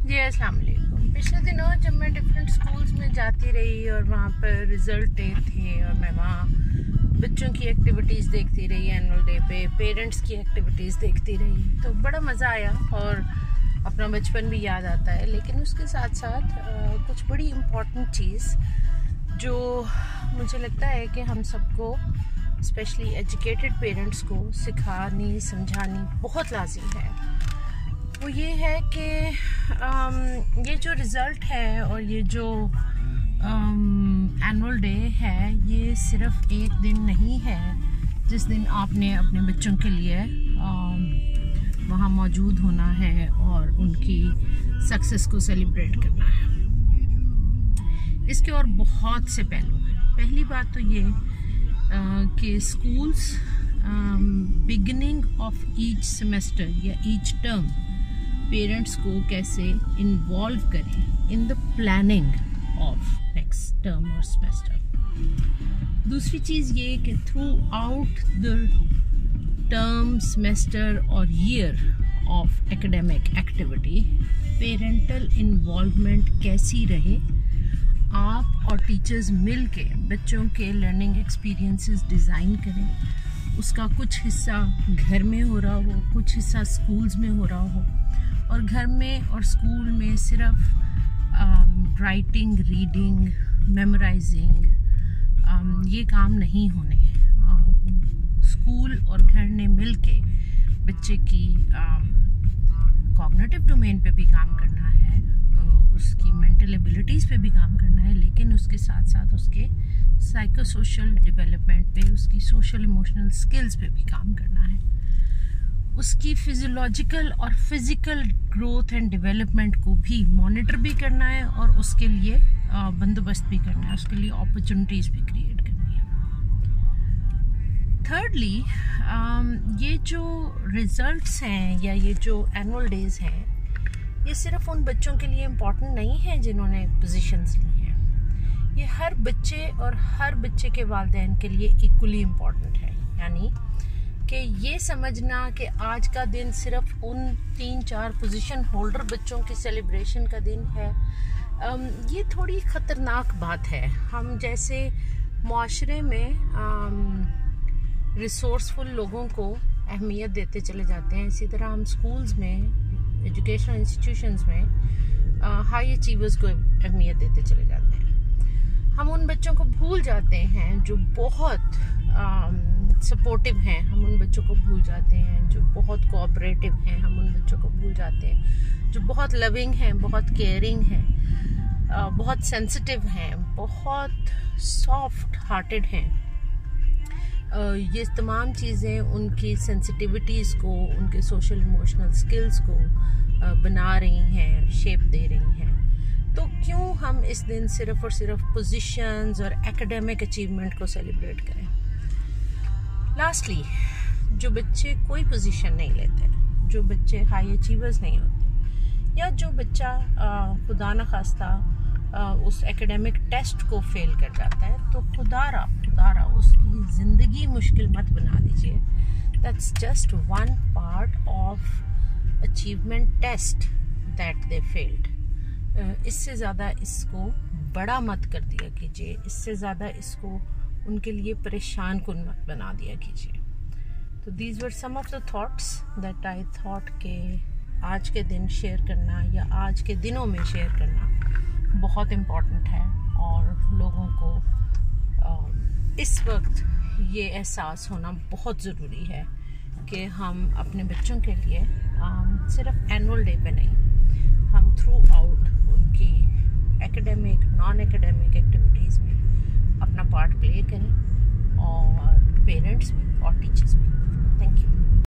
जी अस्सलाम वालेकुम। पिछले दिनों जब मैं डिफरेंट स्कूल्स में जाती रही और वहाँ पर रिज़ल्ट डे थे और मैं वहाँ बच्चों की एक्टिविटीज़ देखती रही, एनुअल डे पे पेरेंट्स की एक्टिविटीज़ देखती रही, तो बड़ा मज़ा आया और अपना बचपन भी याद आता है। लेकिन उसके साथ साथ कुछ बड़ी इम्पॉर्टेंट चीज़ जो मुझे लगता है कि हम सबको स्पेशली एजुकेटेड पेरेंट्स को सिखानी समझानी बहुत लाजिम है, वो ये है कि ये जो रिज़ल्ट है और ये जो एनुअल डे है, ये सिर्फ एक दिन नहीं है जिस दिन आपने अपने बच्चों के लिए वहाँ मौजूद होना है और उनकी सक्सेस को सेलिब्रेट करना है। इसके और बहुत से पहलू हैं। पहली बात तो ये कि schools beginning of each semester या ईच टर्म पेरेंट्स को कैसे इन्वॉल्व करें in the planning of next term और सेमेस्टर। दूसरी चीज़ ये कि throughout the term, semester और year of academic activity parental involvement कैसी रहे। आप और टीचर्स मिल के बच्चों के लर्निंग एक्सपीरियंसेस डिज़ाइन करें। उसका कुछ हिस्सा घर में हो रहा हो, कुछ हिस्सा स्कूल्स में हो रहा हो, और घर में और स्कूल में सिर्फ राइटिंग, रीडिंग, मेमोराइजिंग ये काम नहीं होने। स्कूल और घर ने मिल के बच्चे की कॉग्निटिव डोमेन पे भी काम करना है, उसकी मेंटल एबिलिटीज़ पे भी काम करना है, लेकिन उसके साथ साथ उसके साइको सोशल डेवलपमेंट पे, उसकी सोशल इमोशनल स्किल्स पे भी काम करना है, उसकी फिजियोलॉजिकल और फिज़िकल ग्रोथ एंड डेवलपमेंट को भी मॉनिटर भी करना है और उसके लिए बंदोबस्त भी करना है, उसके लिए अपॉर्चुनिटीज़ भी क्रिएट करनी है। थर्डली, ये जो रिज़ल्ट्स हैं या ये जो एनुअल डेज़ हैं, ये सिर्फ उन बच्चों के लिए इम्पॉर्टेंट नहीं है जिन्होंने पोजीशंस ली हैं। ये हर बच्चे और हर बच्चे के वालिदैन के लिए इक्वली इम्पॉर्टेंट है। यानी कि ये समझना कि आज का दिन सिर्फ उन 3-4 पोजीशन होल्डर बच्चों की सेलिब्रेशन का दिन है, ये थोड़ी ख़तरनाक बात है। हम जैसे माशरे में रिसोर्सफुल लोगों को अहमियत देते चले जाते हैं, इसी तरह हम स्कूल्स में, एजुकेशनल इंस्टीट्यूशंस में हाई अचीवर्स को अहमियत देते चले जाते हैं। हम उन बच्चों को भूल जाते हैं जो बहुत सपोर्टिव हैं, हम उन बच्चों को भूल जाते हैं जो बहुत कोऑपरेटिव हैं, हम उन बच्चों को भूल जाते हैं जो बहुत लविंग हैं, बहुत केयरिंग हैं, बहुत सेंसिटिव हैं, बहुत सॉफ्ट हार्टेड हैं। ये तमाम चीज़ें उनकी सेंसिटिविटीज़ को, उनके सोशल इमोशनल स्किल्स को बना रही हैं, शेप दे रही हैं। तो क्यों हम इस दिन सिर्फ और सिर्फ पोजीशंस और एकेडमिक अचीवमेंट को सेलिब्रेट करें। लास्टली, जो बच्चे कोई पोजीशन नहीं लेते, जो बच्चे हाई अचीवर्स नहीं होते, या जो बच्चा खुदा न खास्ता उस एकेडमिक टेस्ट को फेल कर जाता है, तो खुदारा उसकी ज़िंदगी मुश्किल मत बना दीजिए। That's just one part of achievement test that they failed. इससे ज़्यादा इसको बड़ा मत कर दिया कीजिए, इससे ज़्यादा इसको उनके लिए परेशान कुन मत बना दिया कीजिए। तो these were some of the thoughts that I thought के आज के दिन शेयर करना या आज के दिनों में शेयर करना बहुत इम्पॉर्टेंट है, और लोगों को इस वक्त ये एहसास होना बहुत ज़रूरी है कि हम अपने बच्चों के लिए सिर्फ एनुअल डे पे नहीं, हम थ्रू आउट उनकी एकेडमिक, नॉन एकेडमिक एक्टिविटीज़ में अपना पार्ट प्ले करें, और पेरेंट्स भी और टीचर्स भी। Thank you.